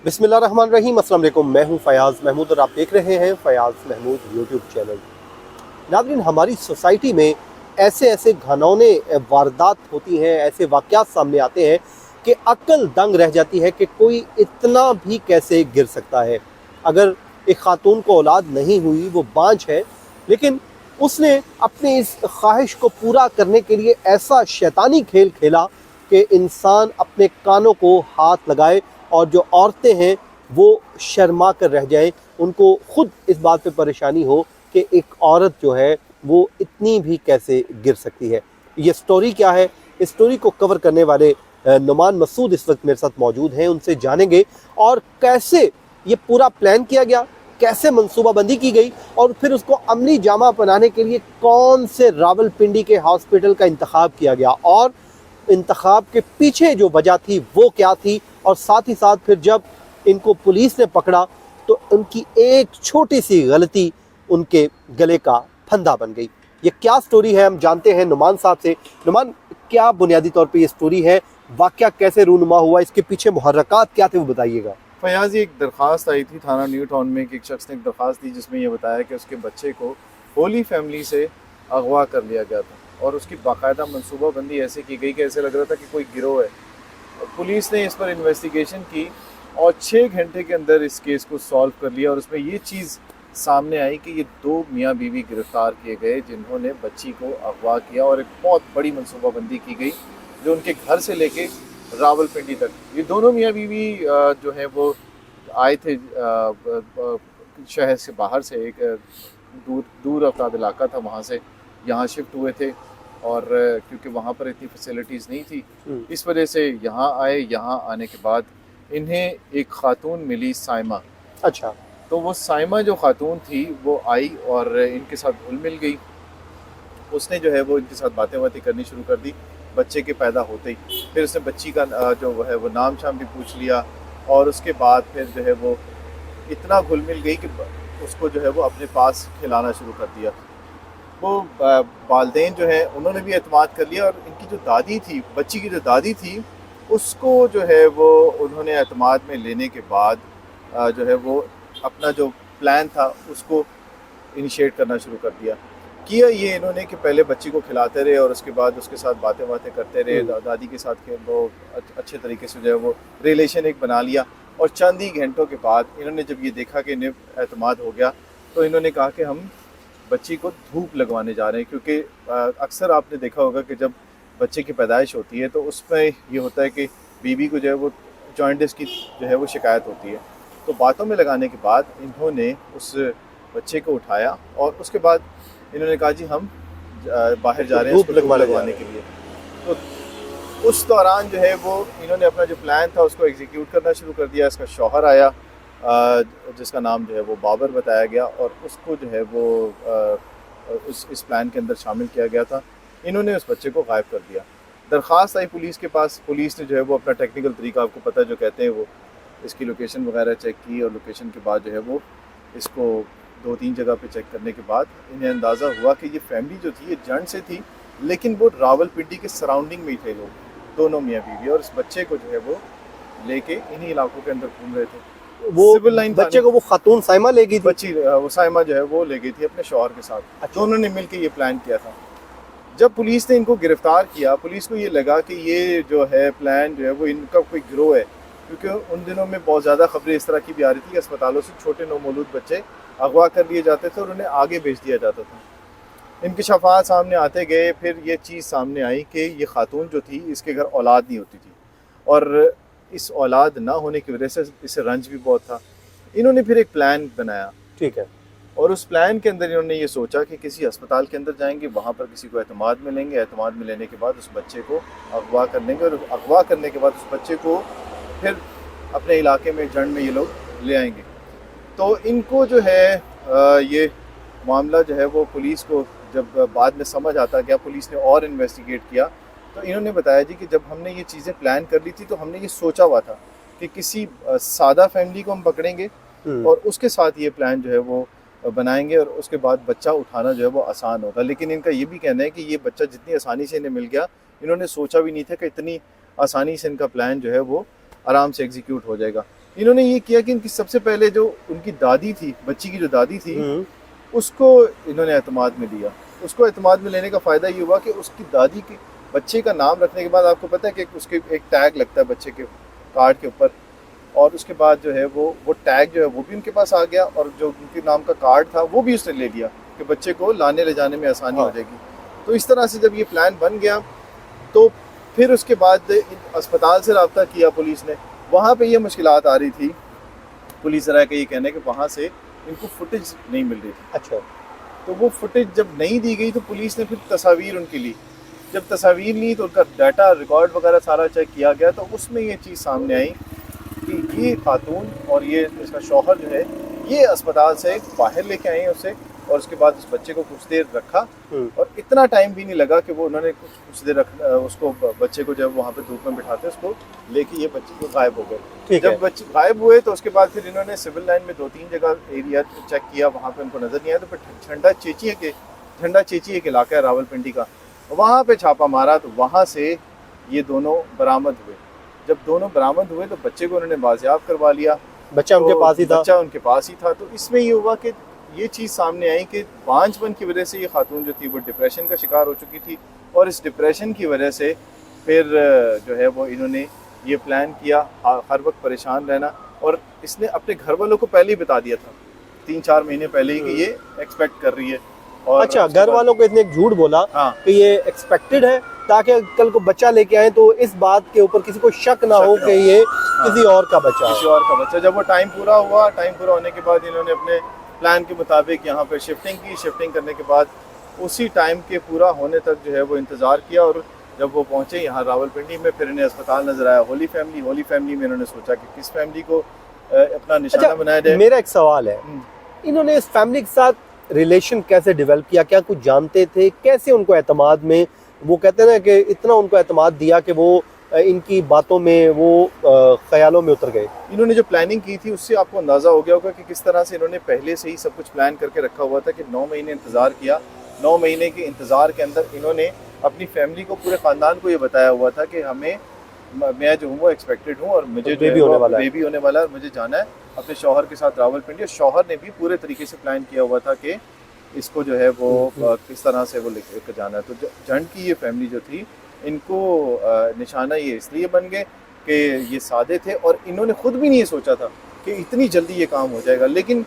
बिस्मिल्लाहिर्रहमानिर्रहीम। अस्सलाम वालेकुम। मैं हूं फ़याज़ महमूद और आप देख रहे हैं फ़याज़ महमूद यूट्यूब चैनल। नाज़रीन, हमारी सोसाइटी में ऐसे ऐसे घिनौने वारदात होती हैं, ऐसे वाक़यात सामने आते हैं कि अक्ल दंग रह जाती है कि कोई इतना भी कैसे गिर सकता है। अगर एक ख़ातून को औलाद नहीं हुई, वो बांझ है, लेकिन उसने अपनी इस ख्वाहिश को पूरा करने के लिए ऐसा शैतानी खेल खेला कि इंसान अपने कानों को हाथ लगाए और जो औरतें हैं वो शर्मा कर रह जाएं, उनको खुद इस बात पे परेशानी हो कि एक औरत जो है वो इतनी भी कैसे गिर सकती है। ये स्टोरी क्या है, इस स्टोरी को कवर करने वाले नुमान मसूद इस वक्त मेरे साथ मौजूद हैं। उनसे जानेंगे और कैसे ये पूरा प्लान किया गया, कैसे मंसूबाबंदी की गई और फिर उसको अमली जामा बनाने के लिए कौन से रावलपिंडी के हॉस्पिटल का इंतखाब किया गया और इंतखाब के पीछे जो वजह थी वो क्या थी। और साथ ही साथ फिर जब इनको पुलिस ने पकड़ा तो उनकी एक छोटी सी गलती उनके गले का फंदा बन गई। ये क्या स्टोरी है, हम जानते हैं नुमान साहब से। नुमान, क्या बुनियादी तौर पे ये स्टोरी है, वाकया कैसे रूनुमा हुआ, इसके पीछे मुहर्रकात क्या थे, वो बताइएगा। फयाज, एक दरख्वास्त आई थी थाना न्यू टाउन में कि एक शख्स ने एक दरख्वास्त दी जिसमें यह बताया कि उसके बच्चे को होली फैमिली से अगवा कर लिया गया था और उसकी बाकायदा मनसूबाबंदी ऐसे की गई कि ऐसे लग रहा था कि कोई गिरोह है। और पुलिस ने इस पर इन्वेस्टिगेशन की और 6 घंटे के अंदर इस केस को सॉल्व कर लिया और उसमें ये चीज़ सामने आई कि ये 2 मियाँ बीवी गिरफ्तार किए गए जिन्होंने बच्ची को अगवा किया और एक बहुत बड़ी मनसूबाबंदी की गई जो उनके घर से लेके रावलपिंडी तक। ये दोनों मियाँ बीवी जो है वो आए थे शहर से बाहर से, एक दूर दूर अफ्ताब इलाका था, वहाँ से यहाँ शिफ्ट हुए थे और क्योंकि वहाँ पर इतनी फैसिलिटीज़ नहीं थी इस वजह से यहाँ आए। यहाँ आने के बाद इन्हें एक ख़ातून मिली, साइमा। अच्छा। तो वो साइमा जो ख़ातून थी वो आई और इनके साथ घुल मिल गई। उसने जो है वो इनके साथ बातें करनी शुरू कर दी बच्चे के पैदा होते ही। फिर उसने बच्ची का जो है वो नाम शाम भी पूछ लिया और उसके बाद फिर जो है वो इतना घुल मिल गई कि उसको जो है वो अपने पास खिलाना शुरू कर दिया। वो वालदेन जो है उन्होंने भी एतमाद कर लिया और इनकी जो दादी थी, बच्ची की जो दादी थी, उसको जो है वो उन्होंने एतमाद में लेने के बाद जो है वो अपना जो प्लान था उसको इनिशिएट करना शुरू कर दिया। किया ये इन्होंने कि पहले बच्ची को खिलाते रहे और उसके बाद उसके साथ बातें करते रहे, दादी के साथ वो अच्छे तरीके से जो है वो रिलेशन एक बना लिया। और चंद ही घंटों के बाद इन्होंने जब ये देखा कि इन्हें एतमाद हो गया तो इन्होंने कहा कि हम बच्ची को धूप लगवाने जा रहे हैं, क्योंकि अक्सर आपने देखा होगा कि जब बच्चे की पैदाइश होती है तो उसमें ये होता है कि बीवी को जो है वो जॉइंटिस की जो है वो शिकायत होती है। तो बातों में लगाने के बाद इन्होंने उस बच्चे को उठाया और उसके बाद इन्होंने कहा जी हम बाहर जा रहे हैं धूप लगवाने के लिए। तो उस दौरान जो है वो इन्होंने अपना जो प्लान था उसको एग्जीक्यूट करना शुरू कर दिया। इसका शौहर आया जिसका नाम जो है वो बाबर बताया गया और उसको जो है वो इस प्लान के अंदर शामिल किया गया था। इन्होंने उस बच्चे को गायब कर दिया। दरख्वास्त आई पुलिस के पास, पुलिस ने जो है वो अपना टेक्निकल तरीका, आपको पता है जो कहते हैं, वो इसकी लोकेशन वगैरह चेक की और लोकेशन के बाद जो है वो इसको 2-3 जगह पे चेक करने के बाद इन्हें अंदाज़ा हुआ कि ये फैमिली जो थी ये जंड से थी, लेकिन वो रावलपिंडी के सराउंडिंग में ही थे लोग, दोनों मियाँ बीवी, और इस बच्चे को जो है वो लेके इन्हीं इलाकों के अंदर घूम रहे थे। वो सिविल लाइन बच्चे को वो खातून साइमा ले गई थी। बच्ची वो साइमा जो है वो ले गई थी अपने शौहर के साथ। अच्छा। दोनों ने मिलकर ये प्लान किया था। जब पुलिस ने इनको गिरफ्तार किया, पुलिस को ये लगा कि ये जो है प्लान जो है वो इनका कोई गिरोह है, क्योंकि उन दिनों में बहुत ज़्यादा खबरें इस तरह की भी आ रही थी कि अस्पतालों से छोटे नौमौलूद बच्चे अगवा कर लिए जाते थे और उन्हें आगे भेज दिया जाता था। इंकशाफात सामने आते गए, फिर ये चीज़ सामने आई कि ये खातून जो थी इसके घर औलाद नहीं होती थी और इस औलाद ना होने की वजह से इसे रंज भी बहुत था। इन्होंने फिर एक प्लान बनाया, ठीक है, और उस प्लान के अंदर इन्होंने ये सोचा कि किसी अस्पताल के अंदर जाएंगे, वहाँ पर किसी को एतमाद में लेंगे, एतमाद में लेने के बाद उस बच्चे को अगवा कर लेंगे और अगवा करने के बाद उस बच्चे को फिर अपने इलाके में जंड में ये लोग ले आएंगे। तो इनको जो है ये मामला जो है वो पुलिस को जब बाद में समझ आता गया, पुलिस ने और इन्वेस्टिगेट किया, तो इन्होंने बताया जी कि जब हमने ये चीज़ें प्लान कर ली थी तो हमने ये सोचा हुआ था कि किसी सादा फैमिली को हम पकड़ेंगे और उसके साथ ये प्लान जो है वो बनाएंगे और उसके बाद बच्चा उठाना जो है वो आसान होगा। लेकिन इनका ये भी कहना है कि ये बच्चा जितनी आसानी से इन्हें मिल गया, इन्होंने सोचा भी नहीं था कि इतनी आसानी से इनका प्लान जो है वो आराम से एग्जीक्यूट हो जाएगा। इन्होंने ये किया कि इनकी सबसे पहले जो उनकी दादी थी, बच्ची की जो दादी थी, उसको इन्होंने एतमाद में लिया। उसको एतमाद में लेने का फ़ायदा ये हुआ कि उसकी दादी के बच्चे का नाम रखने के बाद आपको पता है कि उसके एक टैग लगता है बच्चे के कार्ड के ऊपर, और उसके बाद जो है वो टैग जो है वो भी उनके पास आ गया, और जो उनके नाम का कार्ड था वो भी उसने ले लिया कि बच्चे को लाने ले जाने में आसानी हो जाएगी। तो इस तरह से जब ये प्लान बन गया तो फिर उसके बाद अस्पताल से रब्ता किया पुलिस ने। वहाँ पे ये मुश्किलात आ रही थी, पुलिस राय का ये कहना है कि वहाँ से इनको फुटेज नहीं मिल रही थी। अच्छा। तो वो फुटेज जब नहीं दी गई तो पुलिस ने फिर तस्वीर उनकी ली। जब तस्वीर ली तो उनका डाटा रिकॉर्ड वगैरह सारा चेक किया गया, तो उसमें ये चीज़ सामने आई कि ये खातून और ये इसका शौहर जो है ये अस्पताल से बाहर लेके आए हैं उसे, और उसके बाद उस बच्चे को कुछ देर रखा, और इतना टाइम भी नहीं लगा कि वो उन्होंने कुछ देर उसको बच्चे को जब वहाँ पे धूप में बिठाते उसको लेके ये बच्चे को गायब हो गए। जब बच्चे गायब हुए तो उसके बाद फिर इन्होंने सिविल लाइन में 2-3 जगह एरिया चेक किया, वहाँ पे उनको नज़र नहीं आया। तो फिर झंडा चेची एक इलाका है रावलपिंडी का, वहाँ पे छापा मारा तो वहाँ से ये दोनों बरामद हुए। जब दोनों बरामद हुए तो बच्चे को उन्होंने बाजियाब करवा लिया। बच्चा उनके पास ही था। बच्चा उनके पास ही था। तो इसमें ये हुआ कि ये चीज़ सामने आई कि बांझपन की वजह से ये खातून जो थी वो डिप्रेशन का शिकार हो चुकी थी, और इस डिप्रेशन की वजह से फिर जो है वो इन्होंने ये प्लान किया हर वक्त परेशान रहना। और इसने अपने घर वालों को पहले ही बता दिया था 3-4 महीने पहले ही कि ये एक्सपेक्ट कर रही है। और अच्छा, घर वालों को इसने एक झूठ बोला हाँ कि ये एक्सपेक्टेड है, ताकि कल को बच्चा लेके आए तो इस बात के ऊपर किसी को शक ना हो कि ये किसी और का बच्चा है। किसी और का बच्चा। जब वो टाइम पूरा हुआ, टाइम पूरा होने के बाद इन्होंने अपने प्लान के मुताबिक यहाँ पे शिफ्टिंग की। शिफ्टिंग करने के बाद उसी टाइम के पूरा होने तक जो है वो इंतज़ार किया, और जब वो पहुँचे यहाँ रावलपिंडी में फिर इन्हें अस्पताल नज़र आया होली फैमिली में इन्होंने सोचा कि किस फैमिली को अपना निशाना बनाया जाए। मेरा एक सवाल है, इन्होंने इस फैमिली के साथ रिलेशन कैसे डेवलप किया? क्या कुछ जानते थे? कैसे उनको एतमाद में, वो कहते हैं ना कि इतना उनको एतमाद दिया कि वो इनकी बातों में वो ख्यालों में उतर गए? इन्होंने जो प्लानिंग की थी उससे आपको अंदाज़ा हो गया होगा कि किस तरह से इन्होंने पहले से ही सब कुछ प्लान करके रखा हुआ था कि 9 महीने इंतज़ार किया। 9 महीने के इंतज़ार के अंदर इन्होंने अपनी फैमिली को, पूरे ख़ानदान को ये बताया हुआ था कि मैं जो हूँ वो एक्सपेक्टेड हूँ, और मुझे बेबी होने वाला है, और मुझे जाना है अपने शौहर के साथ रावलपिंडी। और शौहर ने भी पूरे तरीके से प्लान किया हुआ था कि इसको जो है वो किस तरह से वो लेकर जाना है। तो झंड की ये फैमिली जो थी, इनको निशाना ये इसलिए बन गए कि ये सादे थे, और इन्होंने खुद भी नहीं सोचा था कि इतनी जल्दी ये काम हो जाएगा। लेकिन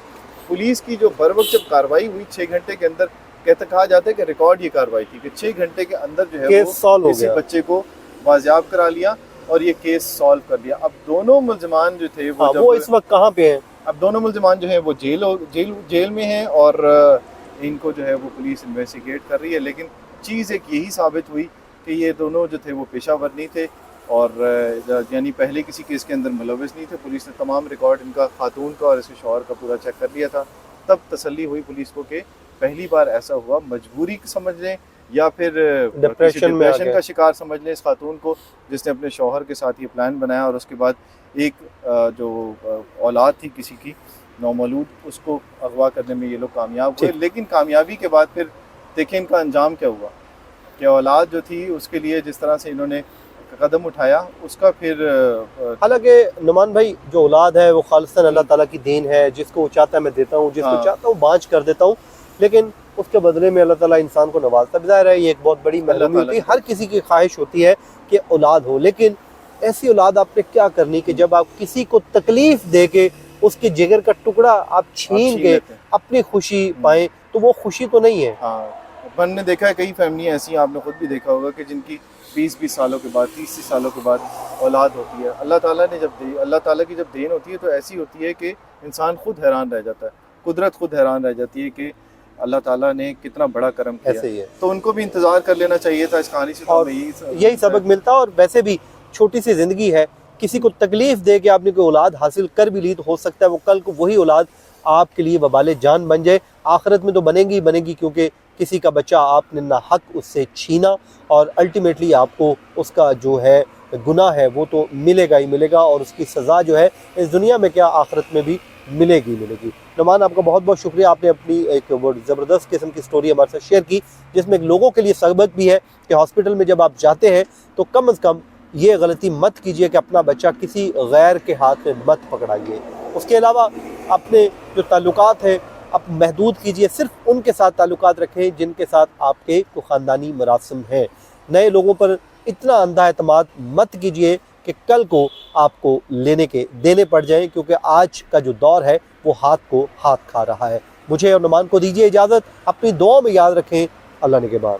पुलिस की जो बर वक्त जब कार्रवाई हुई 6 घंटे के अंदर, कहा जाता है कि रिकॉर्ड ये कार्रवाई थी कि 6 घंटे के अंदर जो है वो किसी बच्चे को बाजियाब करा लिया और ये केस सॉल्व कर लिया। अब दोनों मुल्ज़िमान जो थे वो इस वक्त कहाँ पे हैं? अब दोनों मुल्ज़िमान जो है वो जेल में हैं, और इनको जो है वो पुलिस इन्वेस्टिगेट कर रही है। लेकिन चीज़ एक यही साबित हुई कि ये दोनों जो थे वो पेशावर नहीं थे, और यानी पहले किसी केस के अंदर मुलविस नहीं थे। पुलिस ने तमाम रिकॉर्ड इनका, खातून का और इसके शौहर का पूरा चेक कर लिया था। तब तसल्ली हुई पुलिस को कि पहली बार ऐसा हुआ, मजबूरी समझ लें या फिर डिप्रेशन का शिकार समझ लें इस खातून को, जिसने अपने शौहर के साथ ये प्लान बनाया, और उसके बाद एक जो औलाद थी किसी की नौमौलूद, उसको अगवा करने में ये लोग कामयाब हुए। लेकिन कामयाबी के बाद फिर देखें इनका अंजाम क्या हुआ, कि औलाद जो थी उसके लिए जिस तरह से इन्होंने कदम उठाया उसका फिर। हालांकि नुमान भाई, जो औलाद है वो खालिसन अल्लाह ताला की देन है, जिसको वो चाहता है मैं देता हूँ, जिसको चाहता हूँ बाँझ कर देता हूँ, लेकिन उसके बदले में अल्लाह ताला इंसान को नवाजता भी। ज़ाहिर है ये एक बहुत बड़ी मरहूमी होती है, हर किसी की ख्वाहिश होती है कि औलाद हो, लेकिन ऐसी औलाद आपने क्या करनी कि जब आप किसी को तकलीफ दे के उसके जिगर का टुकड़ा आप छीन के अपनी खुशी पाएं, तो वो खुशी तो नहीं है। हाँ, मैंने देखा है कई फैमिलियाँ ऐसी हैं, आपने खुद भी देखा होगा कि जिनकी 20-20 सालों के बाद, 30 सालों के बाद औलाद होती है। अल्लाह ताला ने जब दी, अल्लाह ताला की जब देन होती है तो ऐसी होती है कि इंसान खुद हैरान रह जाता है, कुदरत खुद हैरान रह जाती है कि अल्लाह ताला ने कितना बड़ा करम किया। ऐसे ही है। तो उनको भी इंतज़ार कर लेना चाहिए था इस कहानी से, और यही सबक मिलता है। और वैसे भी छोटी सी ज़िंदगी है, किसी को तकलीफ़ दे के आपने कोई औलाद हासिल कर भी ली तो हो सकता है वो कल को वही औलाद आपके लिए वबाले जान बन जाए। आखिरत में तो बनेगी ही बनेगी, क्योंकि किसी का बच्चा आपने ना हक उससे छीना, और अल्टीमेटली आपको उसका जो है गुनाह है वो तो मिलेगा ही मिलेगा, और उसकी सज़ा जो है इस दुनिया में क्या आखिरत में भी मिलेगी। नुमान, आपका बहुत बहुत शुक्रिया, आपने अपनी एक वो ज़बरदस्त किस्म की स्टोरी हमारे साथ शेयर की, जिसमें लोगों के लिए सबक भी है कि हॉस्पिटल में जब आप जाते हैं तो कम अज़ कम ये गलती मत कीजिए कि अपना बच्चा किसी गैर के हाथ में मत पकड़ाइए। उसके अलावा अपने जो ताल्लुकात है आप महदूद कीजिए, सिर्फ उनके साथ ताल्लुकात रखें जिनके साथ आपके को ख़ानदानी मरासिम हैं। नए लोगों पर इतना अंधा एतमाद मत कीजिए कि कल को आपको लेने के देने पड़ जाएं, क्योंकि आज का जो दौर है वो हाथ को हाथ खा रहा है। मुझे और नुमान को दीजिए इजाज़त, अपनी दुआ में याद रखें। अल्लाह निगहबान।